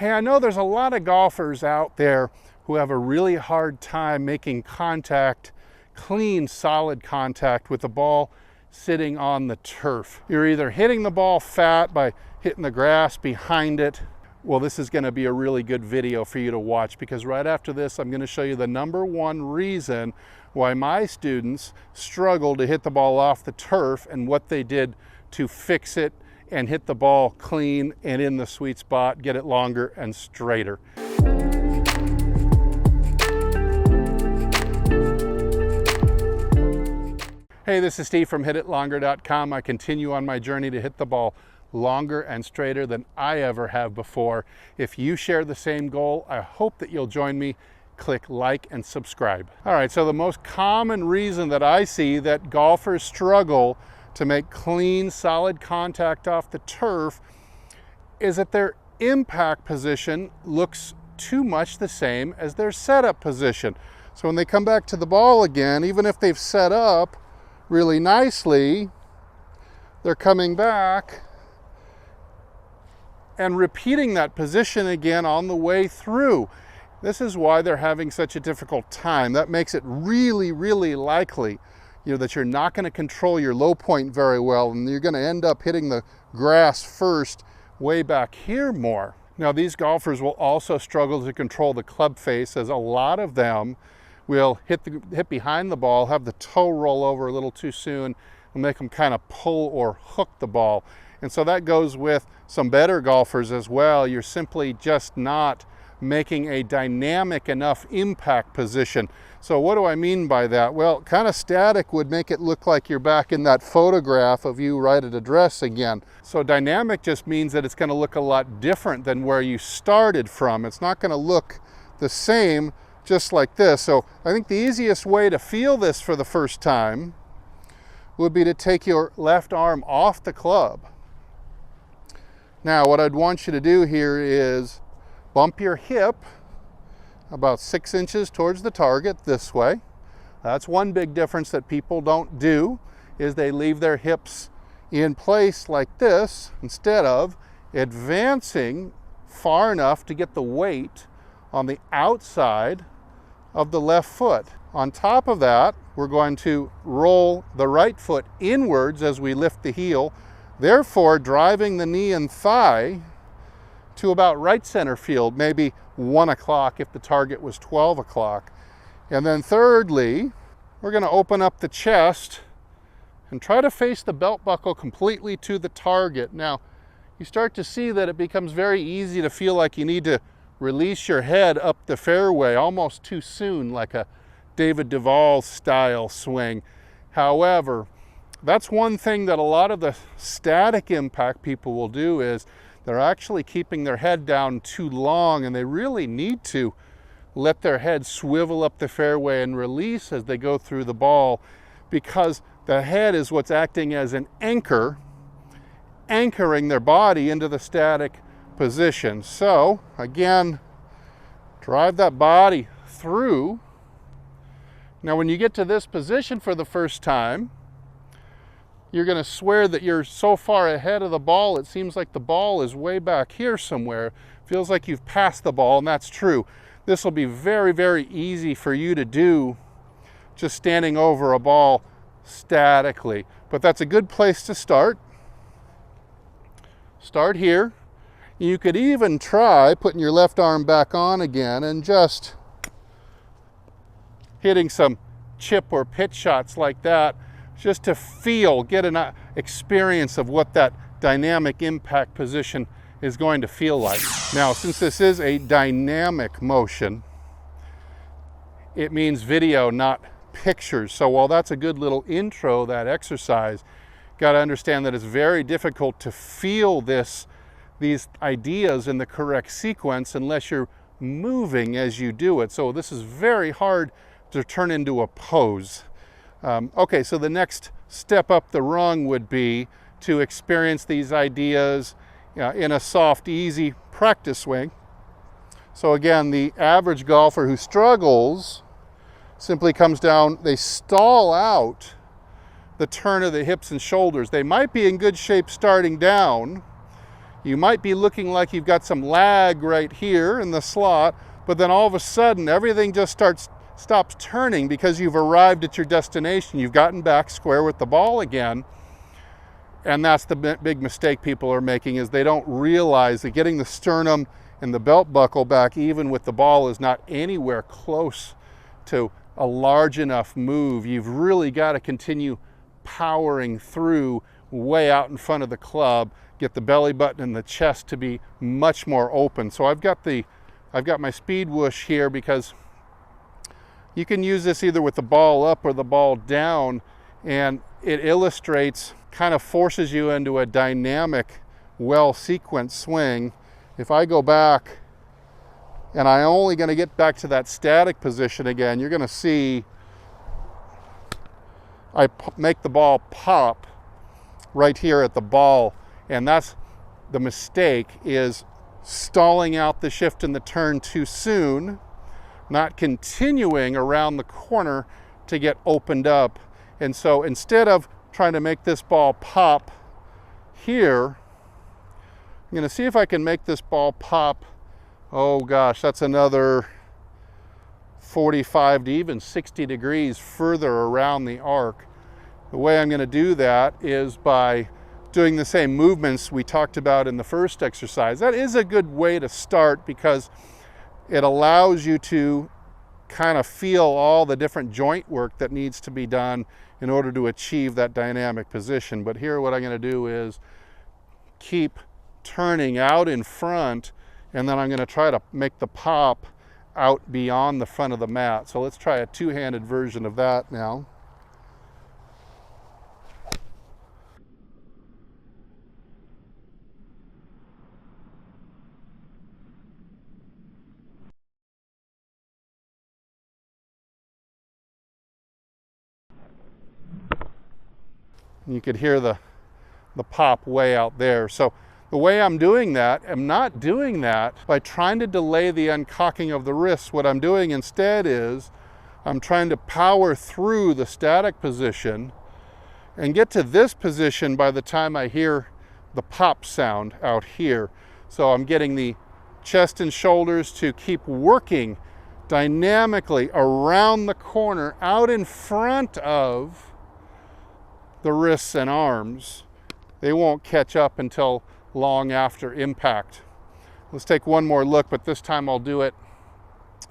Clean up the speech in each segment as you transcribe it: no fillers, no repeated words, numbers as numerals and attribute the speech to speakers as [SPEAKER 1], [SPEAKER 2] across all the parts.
[SPEAKER 1] Hey, I know there's a lot of golfers out there who have a really hard time making contact, clean, solid contact with the ball sitting on the turf. You're either hitting the ball fat by hitting the grass behind it. Well, this is going to be a really good video for you to watch, because right after this, I'm going to show you the #1 reason why my students struggle to hit the ball off the turf and what they did to fix it and hit the ball clean and in the sweet spot, get it longer and straighter. Hey, this is Steve from HitItLonger.com. I continue on my journey to hit the ball longer and straighter than I ever have before. If you share the same goal, I hope that you'll join me. Click like and subscribe. All right, so the most common reason that I see that golfers struggle to make clean, solid contact off the turf is that their impact position looks too much the same as their setup position. So when they come back to the ball again, even if they've set up really nicely, they're coming back and repeating that position again on the way through. This is why they're having such a difficult time. That makes it really, really likely that you're not going to control your low point very well, and you're going to end up hitting the grass first way back here more. Now, these golfers will also struggle to control the club face, as a lot of them will hit behind the ball, have the toe roll over a little too soon, and make them kind of pull or hook the ball. And so that goes with some better golfers as well. You're simply just not making a dynamic enough impact position. So what do I mean by that? Well, kind of static would make it look like you're back in that photograph of you right at address again. So dynamic just means that it's going to look a lot different than where you started from. It's not going to look the same just like this. So I think the easiest way to feel this for the first time would be to take your left arm off the club. Now, what I'd want you to do here is bump your hip about 6 inches towards the target this way. That's one big difference that people don't do, is they leave their hips in place like this instead of advancing far enough to get the weight on the outside of the left foot. On top of that, we're going to roll the right foot inwards as we lift the heel, therefore driving the knee and thigh to about right center field, maybe 1 o'clock if the target was 12 o'clock. And then thirdly, we're going to open up the chest and try to face the belt buckle completely to the target. Now, you start to see that it becomes very easy to feel like you need to release your head up the fairway almost too soon, like a David Duval style swing. However, that's one thing that a lot of the static impact people will do, is they're actually keeping their head down too long, and they really need to let their head swivel up the fairway and release as they go through the ball, because the head is what's acting as an anchor, anchoring their body into the static position. So again, drive that body through. Now, when you get to this position for the first time, you're going to swear that you're so far ahead of the ball, it seems like the ball is way back here somewhere. Feels like you've passed the ball, and that's true. This will be very, very easy for you to do just standing over a ball statically. But that's a good place to start. Start here. You could even try putting your left arm back on again and just hitting some chip or pitch shots like that, just to feel, get an experience of what that dynamic impact position is going to feel like. Now, since this is a dynamic motion, it means video, not pictures. So while that's a good little intro, that exercise, got to understand that it's very difficult to feel these ideas in the correct sequence unless you're moving as you do it. So this is very hard to turn into a pose. Okay, so the next step up the rung would be to experience these ideas in a soft, easy practice swing. So again, the average golfer who struggles simply comes down, they stall out the turn of the hips and shoulders. They might be in good shape starting down, You might be looking like you've got some lag right here in the slot, but then all of a sudden everything just stops turning because you've arrived at your destination. You've gotten back square with the ball again. And that's the big mistake people are making, is they don't realize that getting the sternum and the belt buckle back even with the ball is not anywhere close to a large enough move. You've really got to continue powering through way out in front of the club, get the belly button and the chest to be much more open. So I've got my speed whoosh here because you can use this either with the ball up or the ball down, and it illustrates, kind of forces you into a dynamic, well-sequenced swing. If I go back and I'm only going to get back to that static position again, you're going to see I make the ball pop right here at the ball, and that's the mistake, is stalling out the shift and the turn too soon, not continuing around the corner to get opened up. And so instead of trying to make this ball pop here, I'm going to see if I can make this ball pop. Oh gosh, that's another 45 to even 60 degrees further around the arc. The way I'm going to do that is by doing the same movements we talked about in the first exercise. That is a good way to start because it allows you to kind of feel all the different joint work that needs to be done in order to achieve that dynamic position. But here what I'm going to do is keep turning out in front, and then I'm going to try to make the pop out beyond the front of the mat. So let's try a two-handed version of that now. You could hear the pop way out there. So the way I'm doing that, I'm not doing that by trying to delay the uncocking of the wrists. What I'm doing instead is I'm trying to power through the static position and get to this position by the time I hear the pop sound out here. So I'm getting the chest and shoulders to keep working dynamically around the corner, out in front of the wrists and arms. They won't catch up until long after impact. Let's take one more look, but this time I'll do it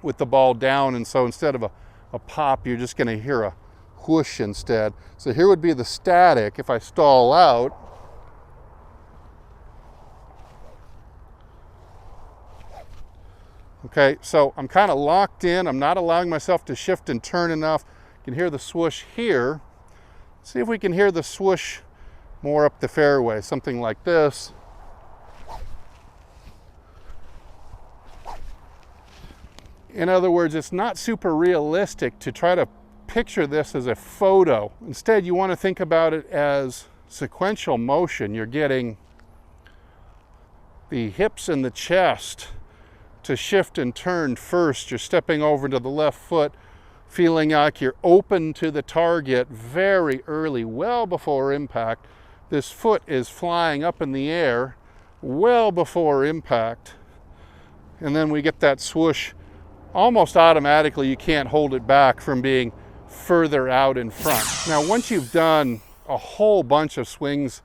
[SPEAKER 1] with the ball down, and so instead of a pop, you're just going to hear a whoosh instead. So here would be the static if I stall out. Okay, so I'm kind of locked in. I'm not allowing myself to shift and turn enough. You can hear the swoosh here. See if we can hear the swoosh more up the fairway, something like this. In other words, it's not super realistic to try to picture this as a photo. Instead, you want to think about it as sequential motion. You're getting the hips and the chest to shift and turn first. You're stepping over to the left foot, feeling like you're open to the target very early, well before impact. This foot is flying up in the air well before impact. And then we get that swoosh almost automatically. You can't hold it back from being further out in front. Now, once you've done a whole bunch of swings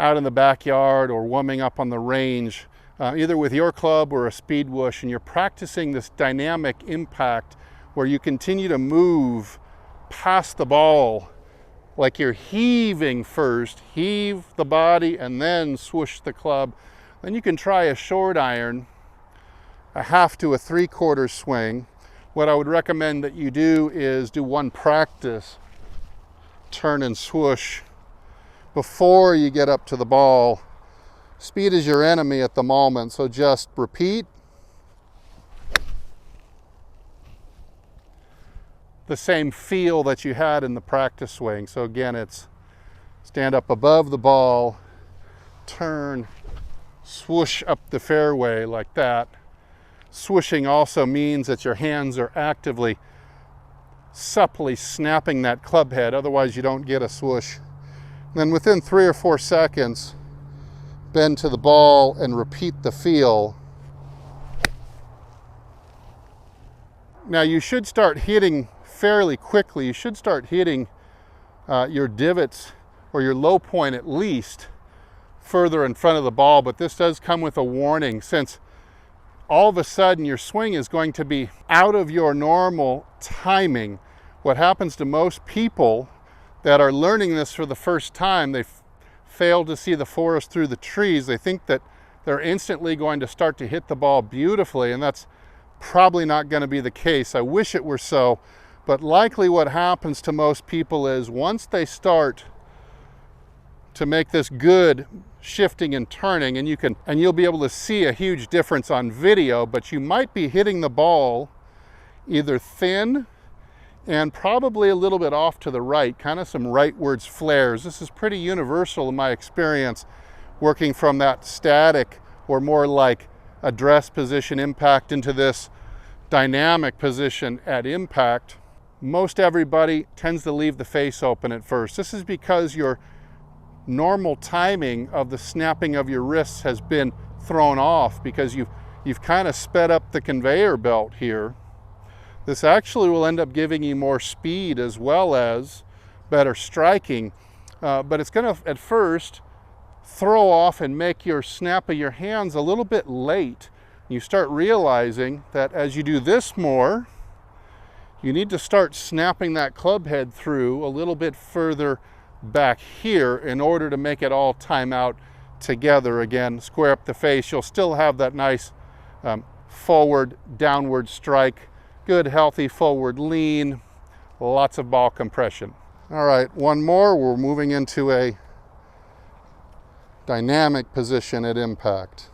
[SPEAKER 1] out in the backyard or warming up on the range, either with your club or a speed whoosh, and you're practicing this dynamic impact where you continue to move past the ball like you're heaving first, heave the body and then swoosh the club. Then you can try a short iron, a half to a 3/4 swing. What I would recommend that you do is do one practice turn and swoosh before you get up to the ball. Speed is your enemy at the moment, so just repeat. The same feel that you had in the practice swing. So again, it's stand up above the ball, turn, swoosh up the fairway like that. Swooshing also means that your hands are actively, supply snapping that club head, otherwise you don't get a swoosh. And then within 3 or 4 seconds, bend to the ball and repeat the feel. Now you should start hitting fairly quickly. You should start hitting your divots or your low point at least further in front of the ball, but this does come with a warning, since all of a sudden your swing is going to be out of your normal timing. What happens to most people that are learning this for the first time, they fail to see the forest through the trees. They think that they're instantly going to start to hit the ball beautifully, and that's probably not going to be the case. I wish it were so, but likely what happens to most people is once they start to make this good shifting and turning, and you'll be able to see a huge difference on video, but you might be hitting the ball either thin and probably a little bit off to the right, kind of some rightwards flares. This is pretty universal in my experience working from that static or more like address position impact into this dynamic position at impact. Most everybody tends to leave the face open at first. This is because your normal timing of the snapping of your wrists has been thrown off because you've kind of sped up the conveyor belt here. This actually will end up giving you more speed as well as better striking, but it's going to at first throw off and make your snap of your hands a little bit late. You start realizing that as you do this more, you need to start snapping that club head through a little bit further back here in order to make it all time out together again. Square up the face. You'll still have that nice forward, downward strike, good, healthy forward lean, lots of ball compression. All right, one more. We're moving into a dynamic position at impact.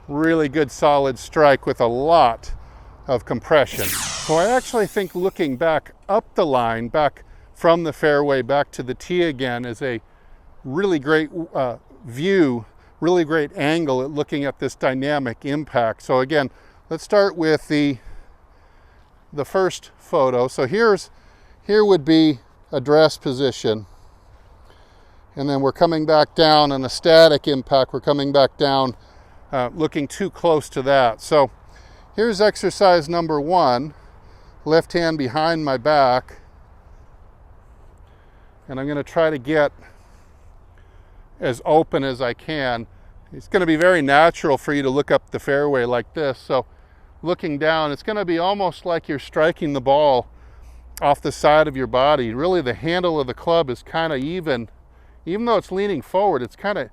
[SPEAKER 1] Really good solid strike with a lot of compression. So I actually think looking back up the line, back from the fairway back to the tee again, is a really great view, really great angle at looking at this dynamic impact. So again, let's start with the first photo. So here would be address position, and then we're coming back down on a static impact. We're coming back down looking too close to that. So here's exercise number 1, left hand behind my back, and I'm going to try to get as open as I can. It's going to be very natural for you to look up the fairway like this. So looking down, it's going to be almost like you're striking the ball off the side of your body. Really, the handle of the club is kind of even though it's leaning forward, it's kind of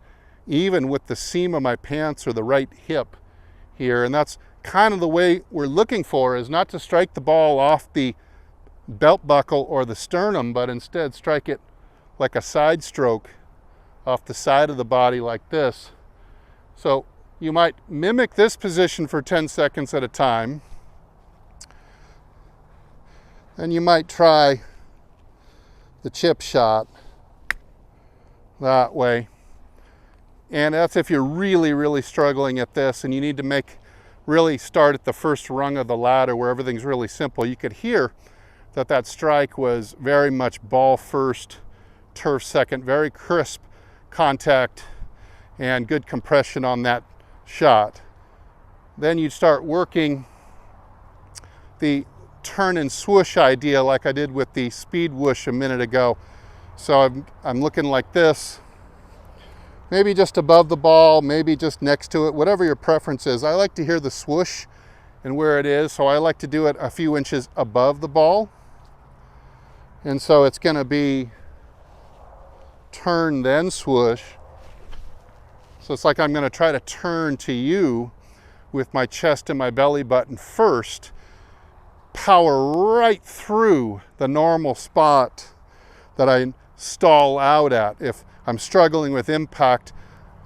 [SPEAKER 1] even with the seam of my pants or the right hip here. And that's kind of the way we're looking for, is not to strike the ball off the belt buckle or the sternum, but instead strike it like a side stroke off the side of the body like this. So you might mimic this position for 10 seconds at a time. And you might try the chip shot that way. And that's if you're really, really struggling at this and you need to really start at the first rung of the ladder where everything's really simple. You could hear that strike was very much ball first, turf second, very crisp contact and good compression on that shot. Then you'd start working the turn and swoosh idea like I did with the speed whoosh a minute ago. So I'm looking like this, maybe just above the ball, maybe just next to it, whatever your preference is. I like to hear the swoosh and where it is, so I like to do it a few inches above the ball. And so it's going to be turn then swoosh. So it's like I'm going to try to turn to you with my chest and my belly button first, power right through the normal spot that I stall out at. If I'm struggling with impact,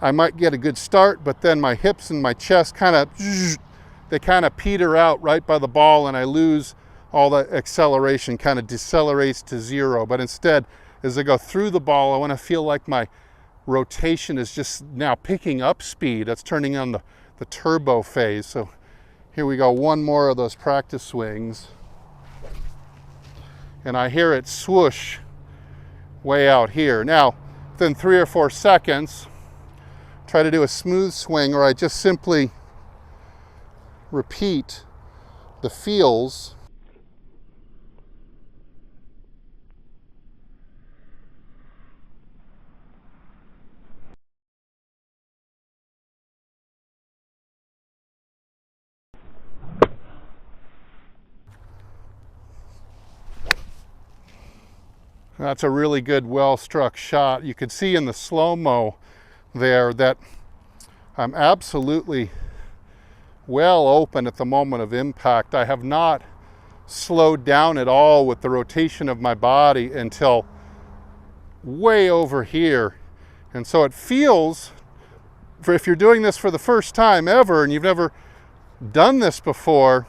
[SPEAKER 1] I might get a good start, but then my hips and my chest they kind of peter out right by the ball, and I lose all the acceleration, kind of decelerates to zero. But instead, as I go through the ball, I want to feel like my rotation is just now picking up speed. That's turning on the turbo phase. So here we go, one more of those practice swings. And I hear it swoosh way out here. Now, within 3 or 4 seconds, try to do a smooth swing, or I just simply repeat the feels. That's a really good, well-struck shot. You could see in the slow-mo there that I'm absolutely well open at the moment of impact. I have not slowed down at all with the rotation of my body until way over here. And so it feels, if you're doing this for the first time ever and you've never done this before,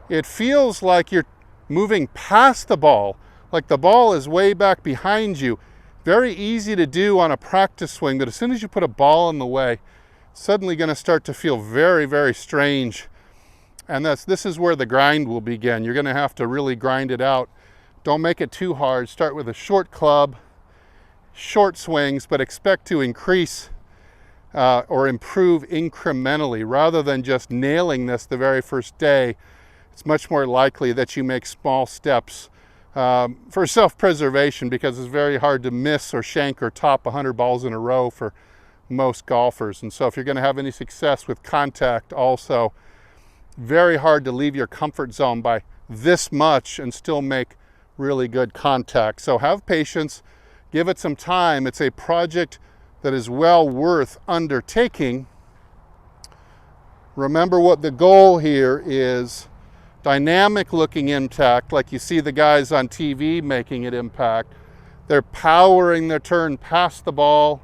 [SPEAKER 1] it feels like you're moving past the ball, like the ball is way back behind you. Very easy to do on a practice swing, but as soon as you put a ball in the way, it's suddenly going to start to feel very, very strange. And this is where the grind will begin. You're going to have to really grind it out. Don't make it too hard. Start with a short club, short swings, but expect to increase or improve incrementally rather than just nailing this the very first day. It's much more likely that you make small steps for self-preservation, because it's very hard to miss or shank or top 100 balls in a row for most golfers. And so if you're going to have any success with contact also, very hard to leave your comfort zone by this much and still make really good contact. So have patience, give it some time. It's a project that is well worth undertaking. Remember what the goal here is: dynamic looking impact, like you see the guys on TV making it impact. They're powering their turn past the ball,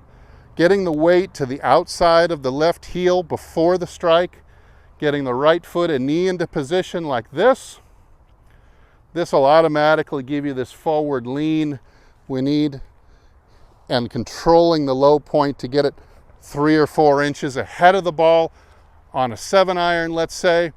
[SPEAKER 1] getting the weight to the outside of the left heel before the strike, getting the right foot and knee into position like this. This will automatically give you this forward lean we need, and controlling the low point to get it 3 or 4 inches ahead of the ball on a 7-iron, let's say,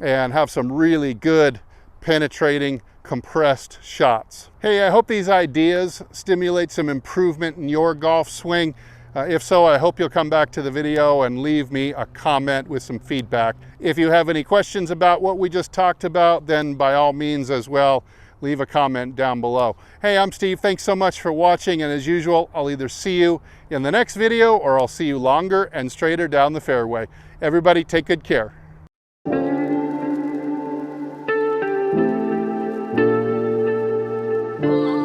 [SPEAKER 1] and have some really good penetrating compressed shots. Hey, I hope these ideas stimulate some improvement in your golf swing. If so, I hope you'll come back to the video and leave me a comment with some feedback. If you have any questions about what we just talked about, then by all means as well, leave a comment down below. Hey, I'm Steve. Thanks so much for watching, and as usual, I'll either see you in the next video or I'll see you longer and straighter down the fairway. Everybody, take good care.
[SPEAKER 2] Oh.